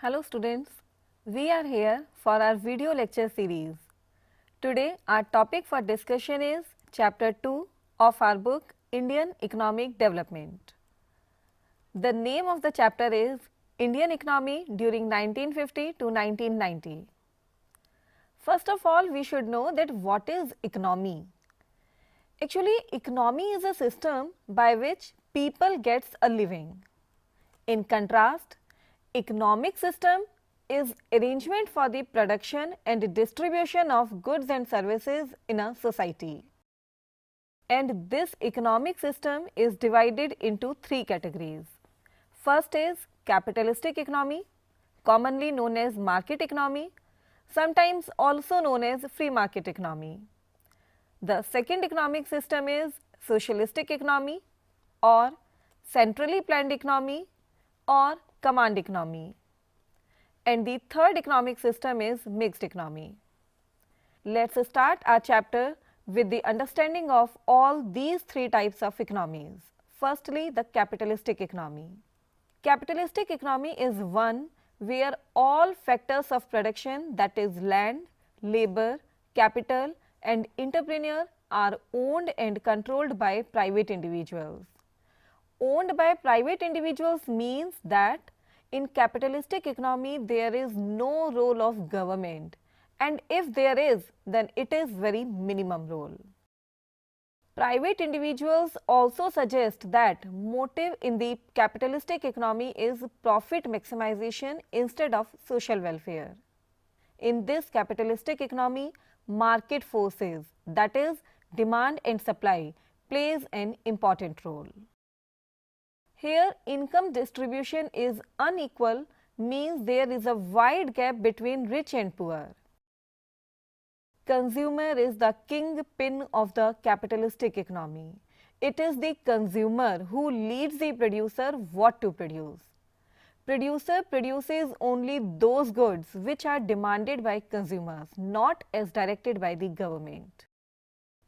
Hello students, we are here for our video lecture series. Today our topic for discussion is chapter 2 of our book Indian Economic Development. The name of the chapter is Indian Economy during 1950 to 1990. First of all, we should know that what is economy. Actually, economy is a system by which people gets a living. In contrast, economic system is arrangement for the production and distribution of goods and services in a society. And this economic system is divided into three categories. First is capitalistic economy, commonly known as market economy, sometimes also known as free market economy. The second economic system is socialistic economy or centrally planned economy or command economy. And the third economic system is mixed economy. Let's start our chapter with the understanding of all these three types of economies. Firstly, the capitalistic economy. Capitalistic economy is one where all factors of production, that is land, labor, capital and entrepreneur, are owned and controlled by private individuals. Owned by private individuals means that in capitalistic economy there is no role of government, and if there is, then it is very minimum role. Private individuals also suggest that motive in the capitalistic economy is profit maximization instead of social welfare. In this capitalistic economy, market forces, that is demand and supply, plays an important role. Here income distribution is unequal, means there is a wide gap between rich and poor. Consumer is the kingpin of the capitalistic economy. It is the consumer who leads the producer what to produce. Producer produces only those goods which are demanded by consumers, not as directed by the government.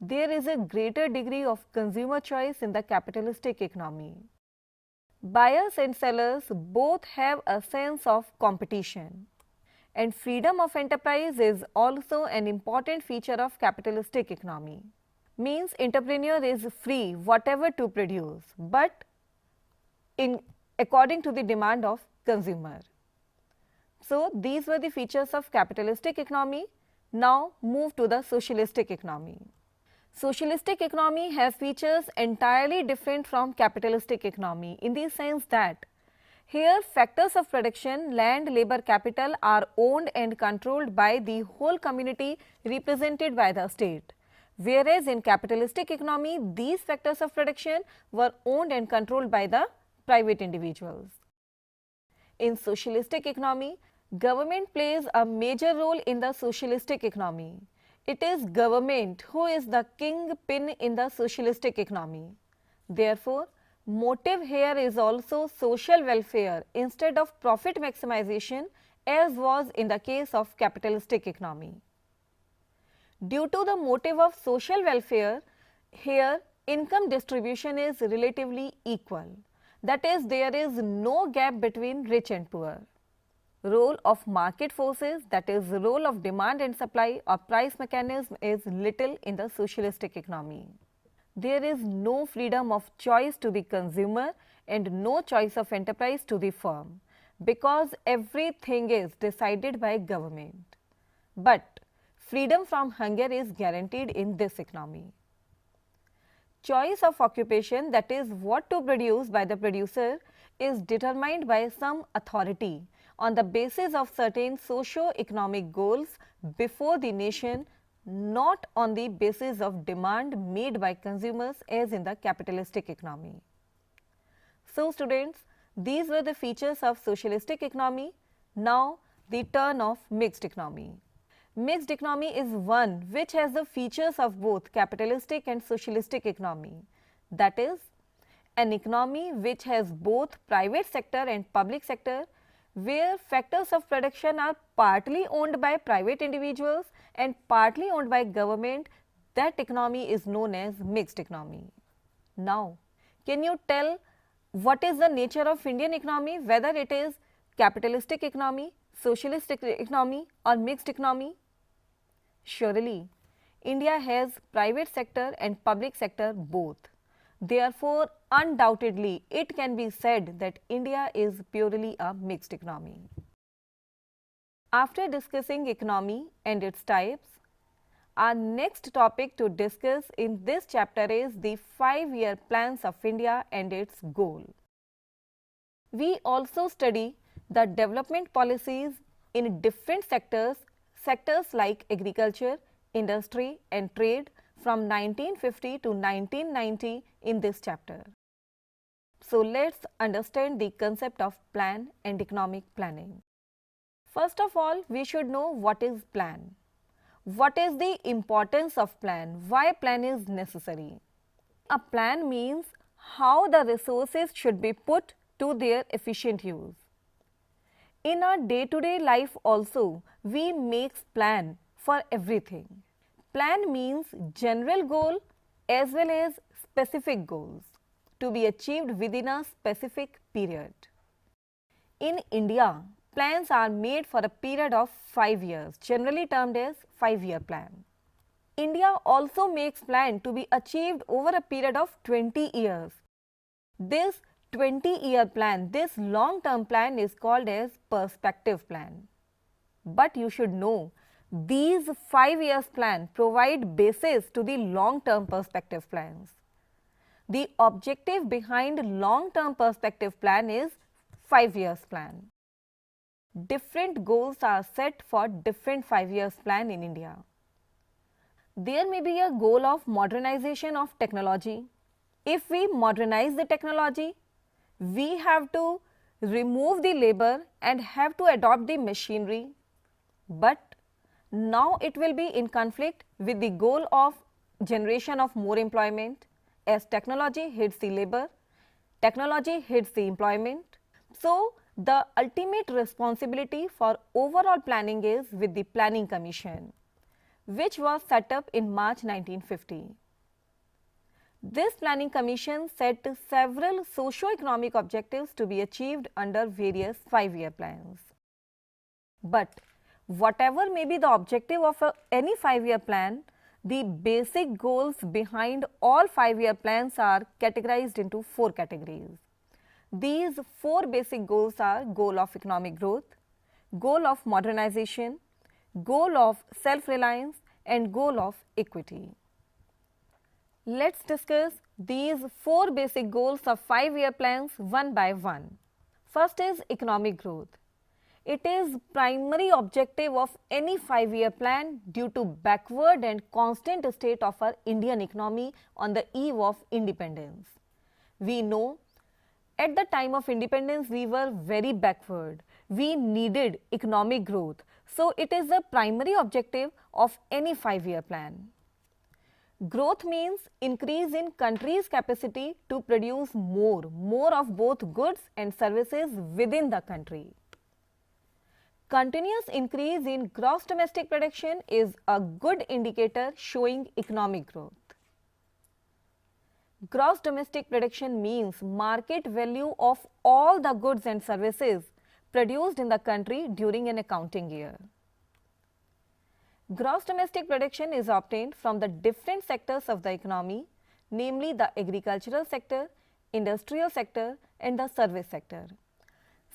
There is a greater degree of consumer choice in the capitalistic economy. Buyers and sellers both have a sense of competition, and freedom of enterprise is also an important feature of capitalistic economy. Means entrepreneur is free whatever to produce, but according to the demand of consumer. So these were the features of capitalistic economy. Now move to the socialistic economy. Socialistic economy has features entirely different from capitalistic economy in the sense that here factors of production, land, labor, capital are owned and controlled by the whole community represented by the state, whereas in capitalistic economy these factors of production were owned and controlled by the private individuals. In socialistic economy, government plays a major role in the socialistic economy. It is government who is the kingpin in the socialistic economy. Therefore, motive here is also social welfare instead of profit maximization, as was in the case of capitalistic economy. Due to the motive of social welfare, here income distribution is relatively equal. That is, there is no gap between rich and poor. Role of market forces, that is the role of demand and supply or price mechanism, is little in the socialistic economy. There is no freedom of choice to the consumer and no choice of enterprise to the firm, because everything is decided by government. But freedom from hunger is guaranteed in this economy. Choice of occupation, that is what to produce by the producer, is determined by some authority on the basis of certain socio-economic goals before the nation, not on the basis of demand made by consumers as in the capitalistic economy. So students, these were the features of socialistic economy. Now the turn of mixed economy. Mixed economy is one which has the features of both capitalistic and socialistic economy. That is, an economy which has both private sector and public sector, where factors of production are partly owned by private individuals and partly owned by government. That economy is known as mixed economy. Now, can you tell what is the nature of Indian economy, whether it is capitalistic economy, socialistic economy or mixed economy? Surely, India has private sector and public sector both. Therefore, undoubtedly, it can be said that India is purely a mixed economy. After discussing economy and its types, our next topic to discuss in this chapter is the 5-year plans of India and its goal. We also study the development policies in different sectors like agriculture, industry and trade from 1950 to 1990 in this chapter. So, let's understand the concept of plan and economic planning. First of all, we should know what is plan. What is the importance of plan? Why plan is necessary? A plan means how the resources should be put to their efficient use. In our day-to-day life also, we make plan for everything. Plan means general goal as well as specific goals to be achieved within a specific period. In India, plans are made for a period of 5 years, generally termed as 5-year plan. India also makes plan to be achieved over a period of 20 years. This 20-year plan, this long-term plan is called as perspective plan. But you should know, these 5 years plan provide basis to the long-term perspective plans. The objective behind long-term perspective plan is 5 years plan. Different goals are set for different 5 years plan in India. There may be a goal of modernization of technology. If we modernize the technology, we have to remove the labor and have to adopt the machinery. But now it will be in conflict with the goal of generation of more employment, as technology hits the labor, technology hits the employment. So, the ultimate responsibility for overall planning is with the Planning Commission, which was set up in March 1950. This Planning Commission set several socio-economic objectives to be achieved under various 5-year plans. But whatever may be the objective of any 5-year plan, the basic goals behind all 5-year plans are categorized into 4 categories. These 4 basic goals are goal of economic growth, goal of modernization, goal of self-reliance and goal of equity. Let's discuss these 4 basic goals of 5-year plans one by one. First is economic growth. It is primary objective of any 5-year plan due to backward and constant state of our Indian economy on the eve of independence. We know at the time of independence we were very backward. We needed economic growth. So, it is the primary objective of any 5-year plan. Growth means increase in country's capacity to produce more of both goods and services within the country. Continuous increase in gross domestic production is a good indicator showing economic growth. Gross domestic production means market value of all the goods and services produced in the country during an accounting year. Gross domestic production is obtained from the different sectors of the economy, namely the agricultural sector, industrial sector and the service sector.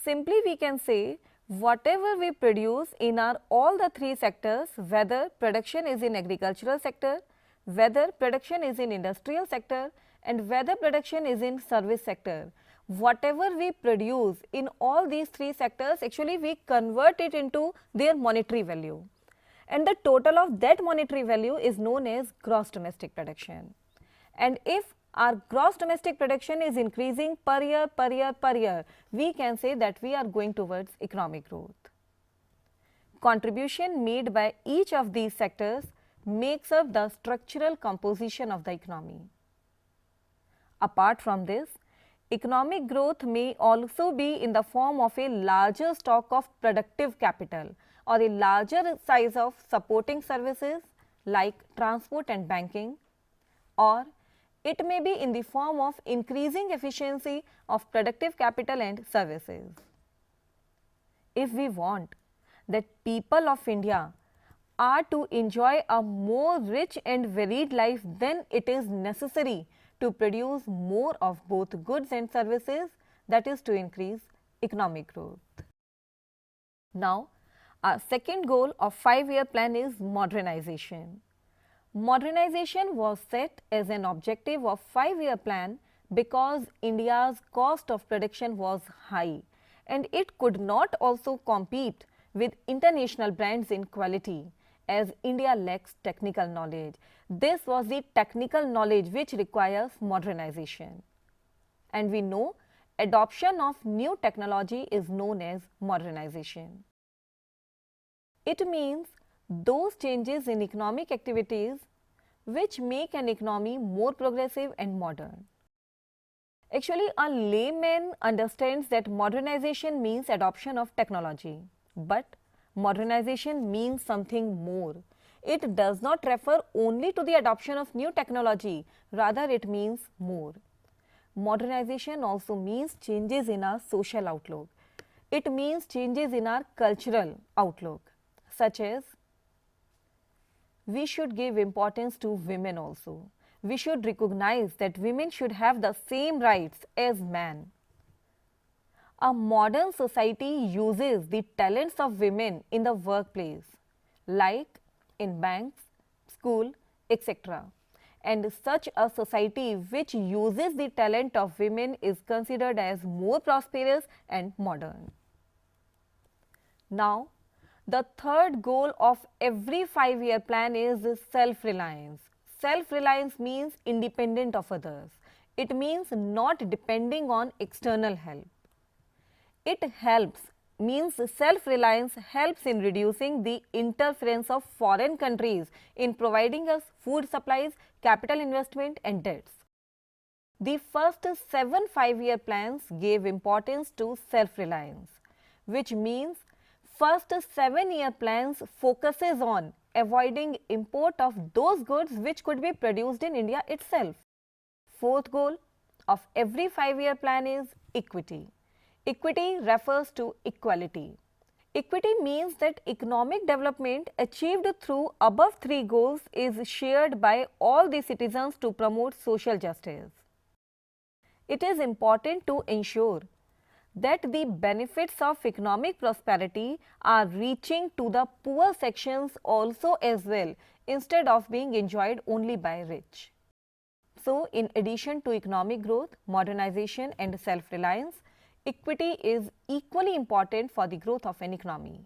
Simply we can say whatever we produce in our all the 3 sectors, whether production is in agricultural sector, whether production is in industrial sector and whether production is in service sector, whatever we produce in all these 3 sectors, actually we convert it into their monetary value. And the total of that monetary value is known as gross domestic production. And if our gross domestic production is increasing per year, we can say that we are going towards economic growth. Contribution made by each of these sectors makes up the structural composition of the economy. Apart from this, economic growth may also be in the form of a larger stock of productive capital or a larger size of supporting services like transport and banking, or it may be in the form of increasing efficiency of productive capital and services. If we want that people of India are to enjoy a more rich and varied life, then it is necessary to produce more of both goods and services, that is to increase economic growth. Now, our second goal of 5-year plan is modernization. Modernization was set as an objective of 5-year plan because India's cost of production was high and it could not also compete with international brands in quality as India lacks technical knowledge. This was the technical knowledge which requires modernization. And we know adoption of new technology is known as modernization. It means those changes in economic activities which make an economy more progressive and modern. Actually, a layman understands that modernization means adoption of technology, but modernization means something more. It does not refer only to the adoption of new technology, rather it means more. Modernization also means changes in our social outlook. It means changes in our cultural outlook, such as we should give importance to women also. We should recognize that women should have the same rights as men. A modern society uses the talents of women in the workplace, like in banks, school, etc. And such a society which uses the talent of women is considered as more prosperous and modern. Now, the third goal of every 5-year plan is self-reliance. Self-reliance means independent of others. It means not depending on external help. It means self-reliance helps in reducing the interference of foreign countries in providing us food supplies, capital investment and debts. The first 7 5-year plans gave importance to self-reliance, which means first 7-year plans focuses on avoiding import of those goods which could be produced in India itself. Fourth goal of every 5-year plan is equity. Equity refers to equality. Equity means that economic development achieved through above 3 goals is shared by all the citizens to promote social justice. It is important to ensure that the benefits of economic prosperity are reaching to the poor sections also as well, instead of being enjoyed only by rich. So, in addition to economic growth, modernization and self-reliance, equity is equally important for the growth of an economy.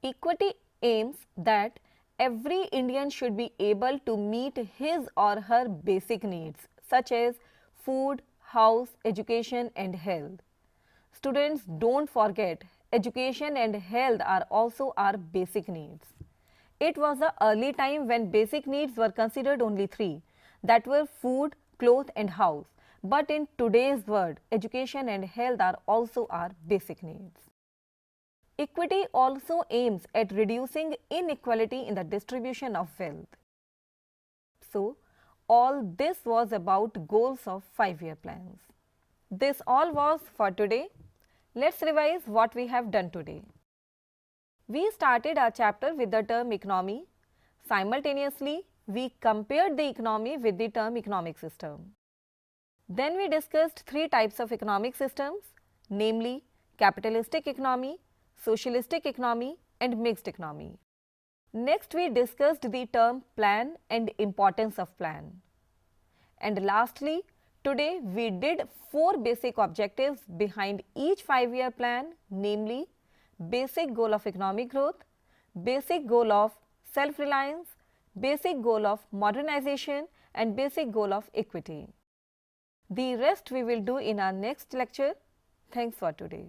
Equity aims that every Indian should be able to meet his or her basic needs such as food, house, education and health. Students, don't forget, education and health are also our basic needs. It was the early time when basic needs were considered only 3, that were food, clothes and house. But in today's world, education and health are also our basic needs. Equity also aims at reducing inequality in the distribution of wealth. So, all this was about goals of 5-year plans. This all was for today. Let's revise what we have done today. We started our chapter with the term economy. Simultaneously, we compared the economy with the term economic system. Then we discussed 3 types of economic systems, namely capitalistic economy, socialistic economy and mixed economy. Next, we discussed the term plan and importance of plan. And lastly, today we did 4 basic objectives behind each 5-year plan, namely basic goal of economic growth, basic goal of self-reliance, basic goal of modernization and basic goal of equity. The rest we will do in our next lecture. Thanks for today.